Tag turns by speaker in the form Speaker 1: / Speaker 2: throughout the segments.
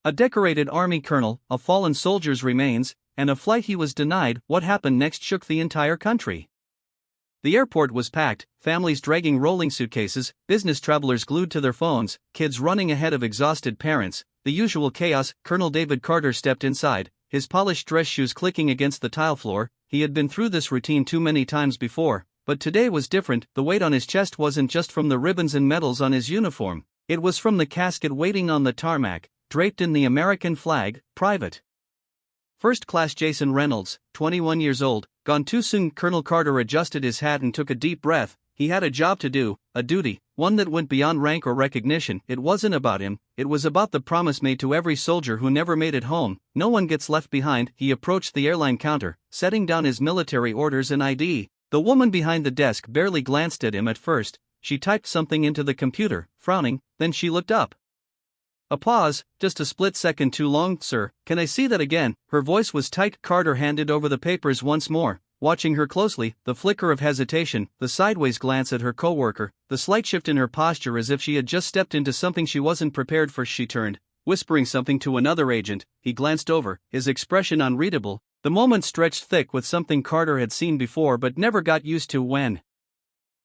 Speaker 1: A decorated army colonel, a fallen soldier's remains, and a flight he was denied. What happened next shook the entire country. The airport was packed, families dragging rolling suitcases, business travelers glued to their phones, kids running ahead of exhausted parents, the usual chaos. Colonel David Carter stepped inside, his polished dress shoes clicking against the tile floor. He had been through this routine too many times before, but today was different. The weight on his chest wasn't just from the ribbons and medals on his uniform, it was from the casket waiting on the tarmac, draped in the American flag. Private First Class Jason Reynolds, 21 years old, gone too soon. Colonel Carter adjusted his hat and took a deep breath. He had a job to do, a duty, one that went beyond rank or recognition. It wasn't about him, it was about the promise made to every soldier who never made it home: no one gets left behind. He approached the airline counter, setting down his military orders and ID. The woman behind the desk barely glanced at him at first. She typed something into the computer, frowning, then she looked up. A pause, just a split second too long. "Sir, can I see that again?" Her voice was tight. Carter handed over the papers once more, watching her closely, the flicker of hesitation, the sideways glance at her coworker, the slight shift in her posture as if she had just stepped into something she wasn't prepared for. She turned, whispering something to another agent. He glanced over, his expression unreadable. The moment stretched thick with something Carter had seen before but never got used to. When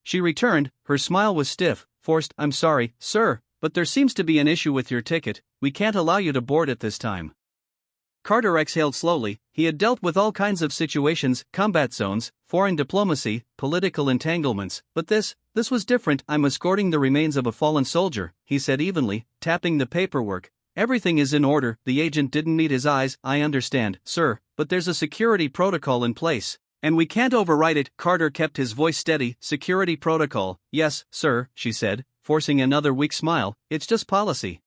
Speaker 1: she returned, her smile was stiff, forced. "I'm sorry, sir, but there seems to be an issue with your ticket. We can't allow you to board at this time." Carter exhaled slowly. He had dealt with all kinds of situations, combat zones, foreign diplomacy, political entanglements, but this was different. "I'm escorting the remains of a fallen soldier," he said evenly, tapping the paperwork. "Everything is in order." The agent didn't meet his eyes. "I understand, sir, but there's a security protocol in place, and we can't override it." Carter kept his voice steady. "Security protocol? Yes, sir," she said, forcing another weak smile. "It's just policy."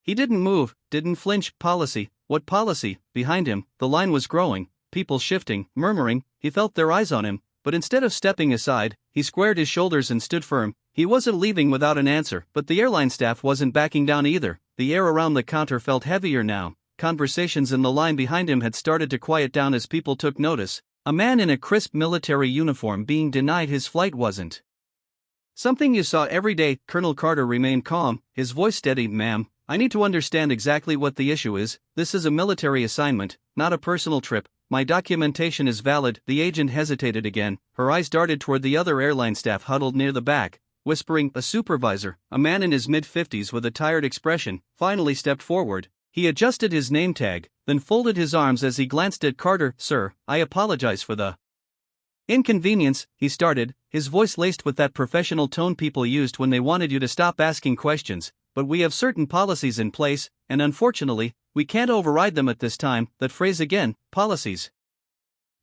Speaker 1: He didn't move, didn't flinch. "Policy? What policy?" Behind him, the line was growing, people shifting, murmuring. He felt their eyes on him, but instead of stepping aside, he squared his shoulders and stood firm. He wasn't leaving without an answer, but the airline staff wasn't backing down either. The air around the counter felt heavier now. Conversations in the line behind him had started to quiet down as people took notice. A man in a crisp military uniform being denied his flight wasn't something you saw every day. Colonel Carter remained calm, his voice steady. "Ma'am, I need to understand exactly what the issue is. This is a military assignment, not a personal trip. My documentation is valid." The agent hesitated again. Her eyes darted toward the other airline staff huddled near the back, whispering. A supervisor, a man in his mid-50s with a tired expression, finally stepped forward. He adjusted his name tag, then folded his arms as he glanced at Carter. "Sir, I apologize for the inconvenience," he started, his voice laced with that professional tone people used when they wanted you to stop asking questions. "But we have certain policies in place, and unfortunately, we can't override them at this time." That phrase again, policies.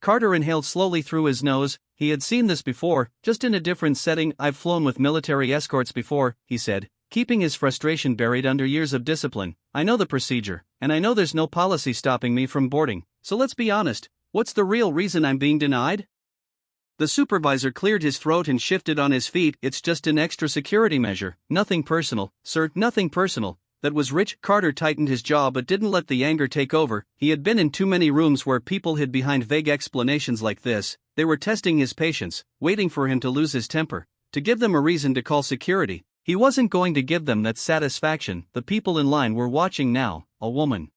Speaker 1: Carter inhaled slowly through his nose. He had seen this before, just in a different setting. "I've flown with military escorts before," he said, keeping his frustration buried under years of discipline. "I know the procedure, and I know there's no policy stopping me from boarding. So let's be honest, what's the real reason I'm being denied?" The supervisor cleared his throat and shifted on his feet. "It's just an extra security measure. Nothing personal, sir, nothing personal." That was rich. Carter tightened his jaw but didn't let the anger take over. He had been in too many rooms where people hid behind vague explanations like this. They were testing his patience, waiting for him to lose his temper, to give them a reason to call security. He wasn't going to give them that satisfaction. The people in line were watching now. A woman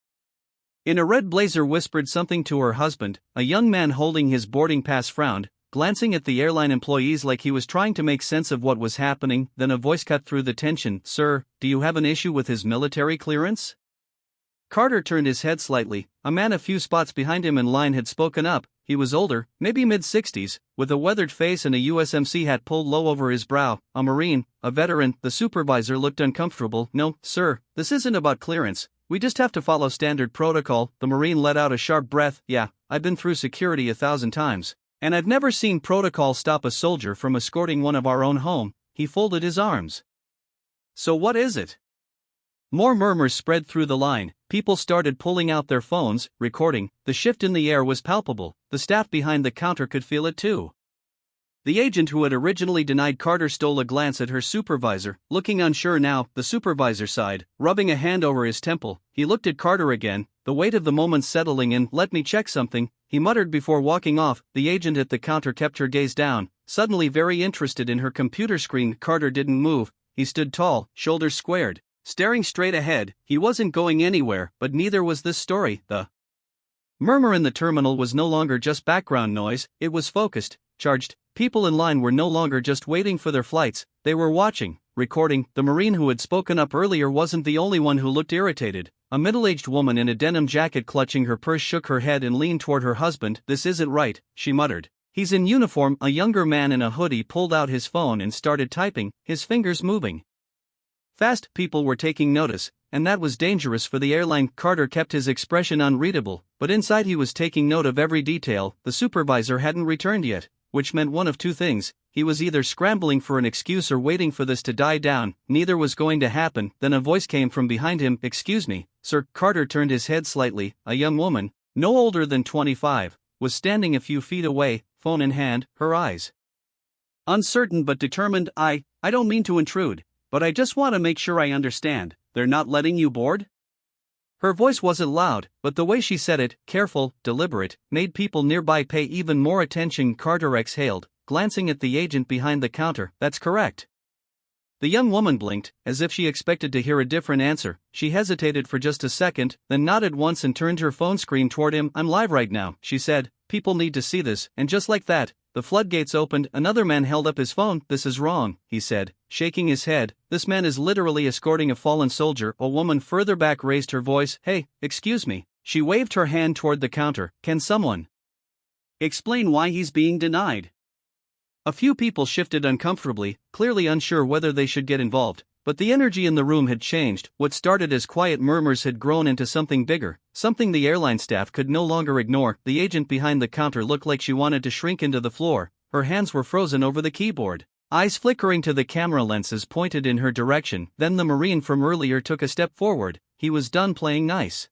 Speaker 1: in a red blazer whispered something to her husband. A young man holding his boarding pass frowned, glancing at the airline employees like he was trying to make sense of what was happening. Then a voice cut through the tension. "Sir, do you have an issue with his military clearance?" Carter turned his head slightly. A man a few spots behind him in line had spoken up. He was older, maybe mid-60s, with a weathered face and a USMC hat pulled low over his brow. A Marine, a veteran. The supervisor looked uncomfortable. "No, sir, this isn't about clearance. We just have to follow standard protocol." The Marine let out a sharp breath. "Yeah, I've been through security 1,000 times. And I've never seen protocol stop a soldier from escorting one of our own home." He folded his arms. "So what is it?" More murmurs spread through the line. People started pulling out their phones, recording. The shift in the air was palpable. The staff behind the counter could feel it too. The agent who had originally denied Carter stole a glance at her supervisor, looking unsure now. The supervisor sighed, rubbing a hand over his temple. He looked at Carter again, the weight of the moment settling in. "Let me check something," he muttered before walking off. The agent at the counter kept her gaze down, suddenly very interested in her computer screen. Carter didn't move. He stood tall, shoulders squared, staring straight ahead. He wasn't going anywhere, but neither was this story. The murmur in the terminal was no longer just background noise, it was focused, charged. People in line were no longer just waiting for their flights, they were watching, recording. The Marine who had spoken up earlier wasn't the only one who looked irritated. A middle-aged woman in a denim jacket clutching her purse shook her head and leaned toward her husband. "This isn't right," she muttered. "He's in uniform." A younger man in a hoodie pulled out his phone and started typing, his fingers moving fast. People were taking notice, and that was dangerous for the airline. Carter kept his expression unreadable, but inside he was taking note of every detail. The supervisor hadn't returned yet, which meant one of two things: he was either scrambling for an excuse or waiting for this to die down. Neither was going to happen. Then a voice came from behind him. "Excuse me, sir." Carter turned his head slightly. A young woman, no older than 25, was standing a few feet away, phone in hand, her eyes uncertain but determined. I don't mean to intrude, but I just want to make sure I understand. They're not letting you board?" Her voice wasn't loud, but the way she said it, careful, deliberate, made people nearby pay even more attention. Carter exhaled, glancing at the agent behind the counter. "That's correct." The young woman blinked, as if she expected to hear a different answer. She hesitated for just a second, then nodded once and turned her phone screen toward him. "I'm live right now," she said. "People need to see this." And just like that, the floodgates opened. Another man held up his phone. "This is wrong," he said, shaking his head. "This man is literally escorting a fallen soldier." A woman further back raised her voice. "Hey, excuse me." She waved her hand toward the counter. "Can someone explain why he's being denied?" A few people shifted uncomfortably, clearly unsure whether they should get involved, but the energy in the room had changed. What started as quiet murmurs had grown into something bigger, something the airline staff could no longer ignore. The agent behind the counter looked like she wanted to shrink into the floor. Her hands were frozen over the keyboard, eyes flickering to the camera lenses pointed in her direction. Then the Marine from earlier took a step forward. He was done playing nice.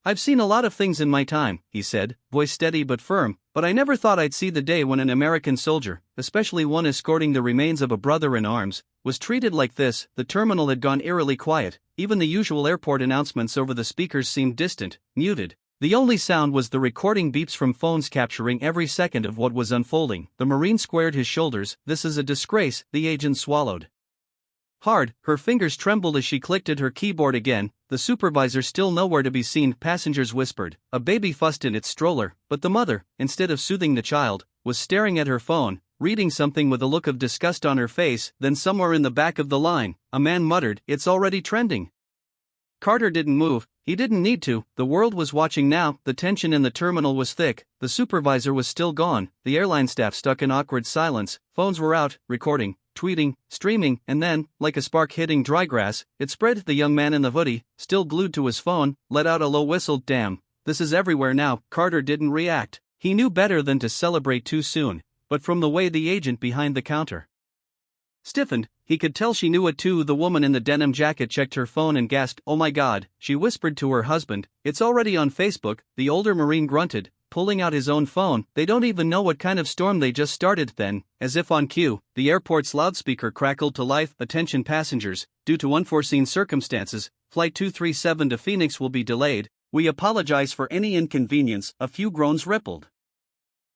Speaker 1: "I've seen a lot of things in my time," he said, voice steady but firm, "but I never thought I'd see the day when an American soldier, especially one escorting the remains of a brother in arms, was treated like this." The terminal had gone eerily quiet. Even the usual airport announcements over the speakers seemed distant, muted. The only sound was the recording beeps from phones capturing every second of what was unfolding. The Marine squared his shoulders. "This is a disgrace." The agent swallowed hard, her fingers trembled as she clicked at her keyboard again. The supervisor still nowhere to be seen. Passengers whispered. A baby fussed in its stroller, but the mother, instead of soothing the child, was staring at her phone, reading something with a look of disgust on her face. Then somewhere in the back of the line, a man muttered, "It's already trending." Carter didn't move. He didn't need to. The world was watching now. The tension in the terminal was thick. The supervisor was still gone. The airline staff stuck in awkward silence. Phones were out, recording, tweeting, streaming, and then, like a spark hitting dry grass, it spread. The young man in the hoodie, still glued to his phone, let out a low whistle. "Damn, this is everywhere now." Carter didn't react. He knew better than to celebrate too soon, but from the way the agent behind the counter stiffened, he could tell she knew it too. The woman in the denim jacket checked her phone and gasped. "Oh my God," she whispered to her husband. "It's already on Facebook." The older Marine grunted, pulling out his own phone. "They don't even know what kind of storm they just started." Then, as if on cue, the airport's loudspeaker crackled to life. "Attention passengers, due to unforeseen circumstances, Flight 237 to Phoenix will be delayed. We apologize for any inconvenience." A few groans rippled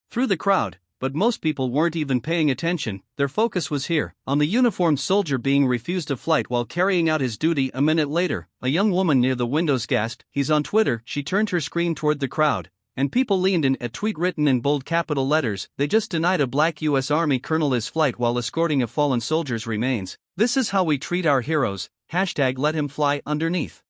Speaker 1: through the crowd, but most people weren't even paying attention. Their focus was here, on the uniformed soldier being refused a flight while carrying out his duty. A minute later, a young woman near the windows gasped, "He's on Twitter." She turned her screen toward the crowd, and people leaned in. A tweet written in bold capital letters: "They just denied a black U.S. Army colonel his flight while escorting a fallen soldier's remains. This is how we treat our heroes. Hashtag let him fly." Underneath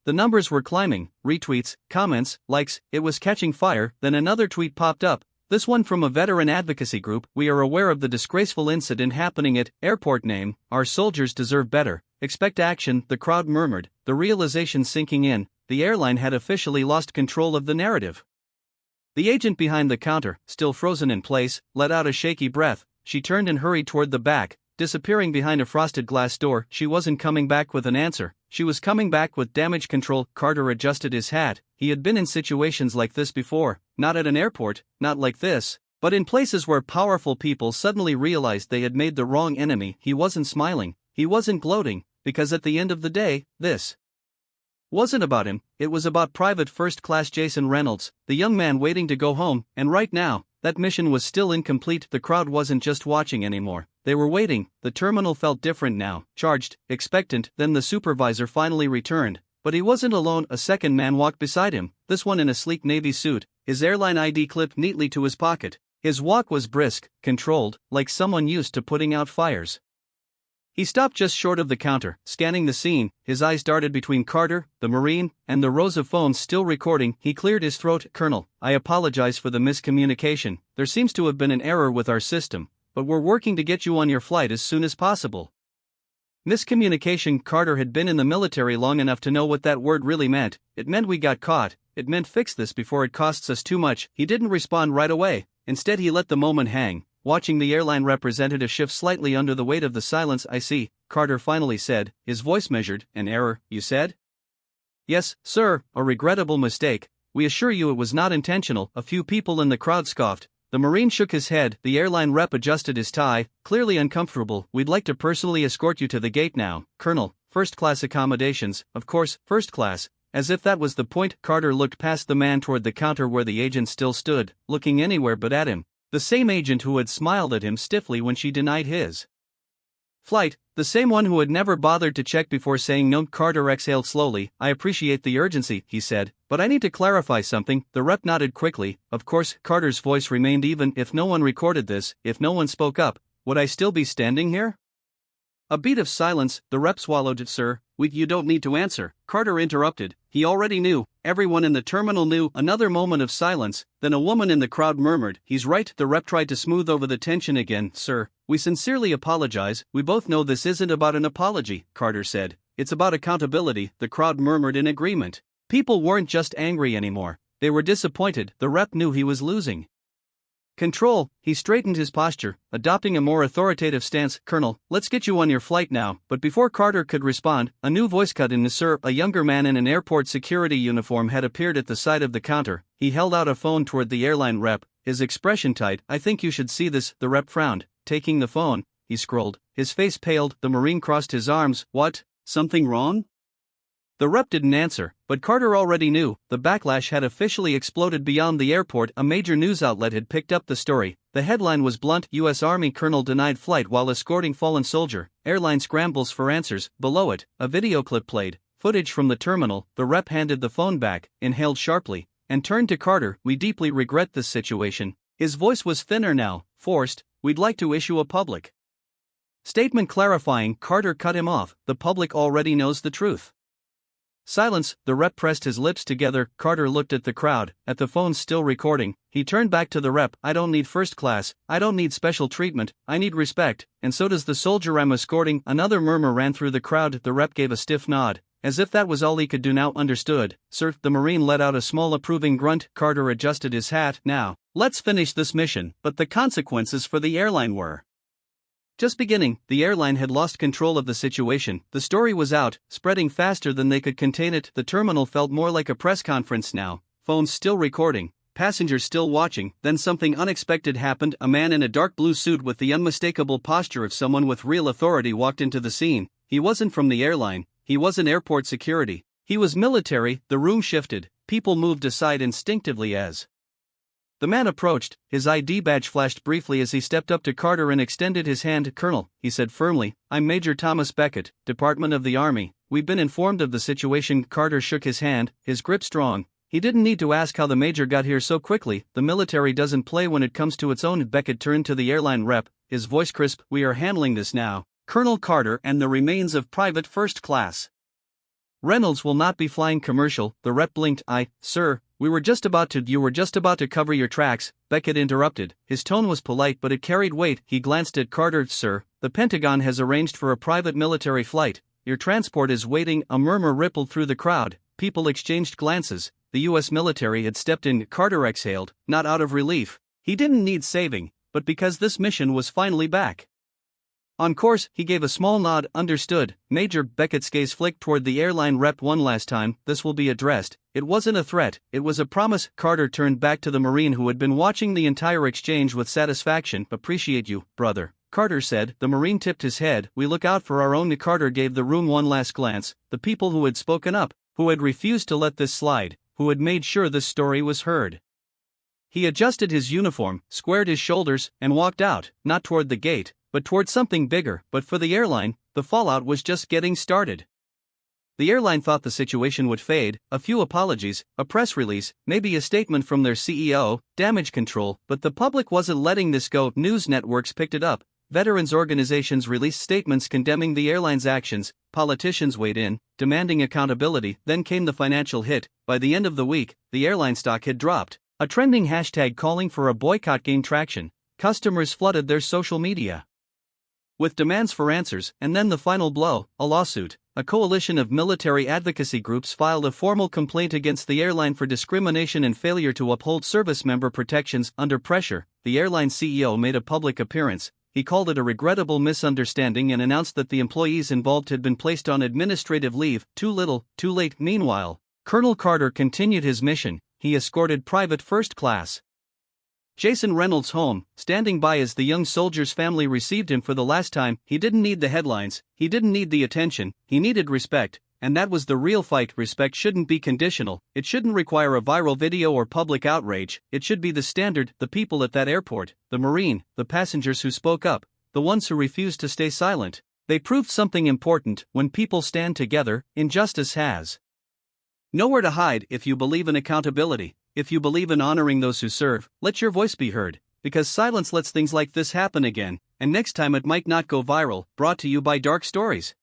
Speaker 1: the numbers were climbing, retweets, comments, likes, it was catching fire. Then another tweet popped up, this one from a veteran advocacy group: "We are aware of the disgraceful incident happening at airport name. Our soldiers deserve better. Expect action." The crowd murmured, the realization sinking in. The airline had officially lost control of the narrative. The agent behind the counter, still frozen in place, let out a shaky breath. She turned and hurried toward the back, disappearing behind a frosted glass door. She wasn't coming back with an answer. She was coming back with damage control. Carter adjusted his hat. He had been in situations like this before, not at an airport, not like this, but in places where powerful people suddenly realized they had made the wrong enemy. He wasn't smiling, he wasn't gloating, because at the end of the day, this wasn't about him. It was about Private First Class Jason Reynolds, the young man waiting to go home, and right now, that mission was still incomplete. The crowd wasn't just watching anymore, They were waiting. The terminal felt different now, charged, expectant. Then the supervisor finally returned. But he wasn't alone. A second man walked beside him, this one in a sleek navy suit, his airline ID clipped neatly to his pocket. His walk was brisk, controlled, like someone used to putting out fires. He stopped just short of the counter, scanning the scene. His eyes darted between Carter, the Marine, and the rows of phones still recording. He cleared his throat. "Colonel, I apologize for the miscommunication. There seems to have been an error with our system, but we're working to get you on your flight as soon as possible." Miscommunication. Carter had been in the military long enough to know what that word really meant. It meant we got caught. It meant fix this before it costs us too much. He didn't respond right away. Instead, he let the moment hang, watching the airline representative shift slightly under the weight of the silence. "I see," Carter finally said, his voice measured. "An error, you said?" "Yes, sir, a regrettable mistake. We assure you it was not intentional." A few people in the crowd scoffed. The Marine shook his head. The airline rep adjusted his tie, clearly uncomfortable. "We'd like to personally escort you to the gate now, Colonel. First-class accommodations, of course, first class." As if that was the point, Carter looked past the man toward the counter where the agent still stood, looking anywhere but at him. The same agent who had smiled at him stiffly when she denied his flight, the same one who had never bothered to check before saying no. Carter exhaled slowly. "I appreciate the urgency," he said, "but I need to clarify something." The rep nodded quickly. "Of course." Carter's voice remained even. "If no one recorded this, if no one spoke up, would I still be standing here?" A beat of silence. The rep swallowed it. "Sir, you don't need to answer," Carter interrupted. He already knew. Everyone in the terminal knew. Another moment of silence. Then a woman in the crowd murmured, "He's right." The rep tried to smooth over the tension again. "Sir, we sincerely apologize. We both know this isn't about an apology," Carter said. "It's about accountability." The crowd murmured in agreement. People weren't just angry anymore. They were disappointed. The rep knew he was losing control. He straightened his posture, adopting a more authoritative stance. "Colonel, let's get you on your flight now." But before Carter could respond, a new voice cut in. "Sir." A younger man in an airport security uniform had appeared at the side of the counter. He held out a phone toward the airline rep, his expression tight. "I think you should see this." The rep frowned. Taking the phone, he scrolled. His face paled. The Marine crossed his arms. "What? Something wrong?" The rep didn't answer, but Carter already knew. The backlash had officially exploded beyond the airport. A major news outlet had picked up the story. The headline was blunt: U.S. Army Colonel denied flight while escorting fallen soldier. Airline scrambles for answers. Below it, a video clip played. Footage from the terminal. The rep handed the phone back, inhaled sharply, and turned to Carter. "We deeply regret this situation." His voice was thinner now, forced. "We'd like to issue a public statement clarifying." Carter cut him off. "The public already knows the truth." Silence. The rep pressed his lips together. Carter looked at the crowd, at the phone still recording. He turned back to the rep. "I don't need first class. I don't need special treatment. I need respect, and so does the soldier I'm escorting." Another murmur ran through the crowd. The rep gave a stiff nod, as if that was all he could do now. "Understood, sir." The Marine let out a small approving grunt. Carter adjusted his hat. "Now, let's finish this mission." But the consequences for the airline were just beginning. The airline had lost control of the situation. The story was out, spreading faster than they could contain it. The terminal felt more like a press conference now. Phones still recording, passengers still watching. Then something unexpected happened. A man in a dark blue suit with the unmistakable posture of someone with real authority walked into the scene. He wasn't from the airline. He wasn't airport security. He was military. The room shifted. People moved aside instinctively as the man approached. His ID badge flashed briefly as he stepped up to Carter and extended his hand. "Colonel," he said firmly, "I'm Major Thomas Beckett, Department of the Army. We've been informed of the situation." Carter shook his hand, his grip strong. He didn't need to ask how the major got here so quickly. The military doesn't play when it comes to its own. Beckett turned to the airline rep, his voice crisp. "We are handling this now. Colonel Carter and the remains of Private First Class Reynolds will not be flying commercial." The rep blinked. Sir, you were just about to cover your tracks," Beckett interrupted. His tone was polite but it carried weight. He glanced at Carter. "Sir, the Pentagon has arranged for a private military flight. Your transport is waiting." A murmur rippled through the crowd. People exchanged glances. The U.S. military had stepped in. Carter exhaled, not out of relief. He didn't need saving, but because this mission was finally back on course. He gave a small nod. "Understood." Major Beckett's gaze flicked toward the airline rep one last time. "This will be addressed." It wasn't a threat, it was a promise. Carter turned back to the Marine who had been watching the entire exchange with satisfaction. "Appreciate you, brother," Carter said. The Marine tipped his head. "We look out for our own." Carter gave the room one last glance. The people who had spoken up, who had refused to let this slide, who had made sure this story was heard. He adjusted his uniform, squared his shoulders, and walked out, not toward the gate, but toward something bigger. But for the airline, the fallout was just getting started. The airline thought the situation would fade, a few apologies, a press release, maybe a statement from their CEO, damage control, but the public wasn't letting this go. News networks picked it up, veterans organizations released statements condemning the airline's actions, politicians weighed in, demanding accountability. Then came the financial hit. By the end of the week, the airline stock had dropped. A trending hashtag calling for a boycott gained traction. Customers flooded their social media with demands for answers, and then the final blow, a lawsuit. A coalition of military advocacy groups filed a formal complaint against the airline for discrimination and failure to uphold service member protections. Under pressure, the airline CEO made a public appearance. He called it a regrettable misunderstanding and announced that the employees involved had been placed on administrative leave. Too little, too late. Meanwhile, Colonel Carter continued his mission. He escorted Private First Class Jason Reynolds home, standing by as the young soldier's family received him for the last time. He didn't need the headlines, he didn't need the attention, he needed respect, and that was the real fight. Respect shouldn't be conditional, it shouldn't require a viral video or public outrage, it should be the standard. The people at that airport, the Marine, the passengers who spoke up, the ones who refused to stay silent, they proved something important. When people stand together, injustice has nowhere to hide. If you believe in accountability, if you believe in honoring those who serve, let your voice be heard, because silence lets things like this happen again, and next time it might not go viral. Brought to you by Dark Stories.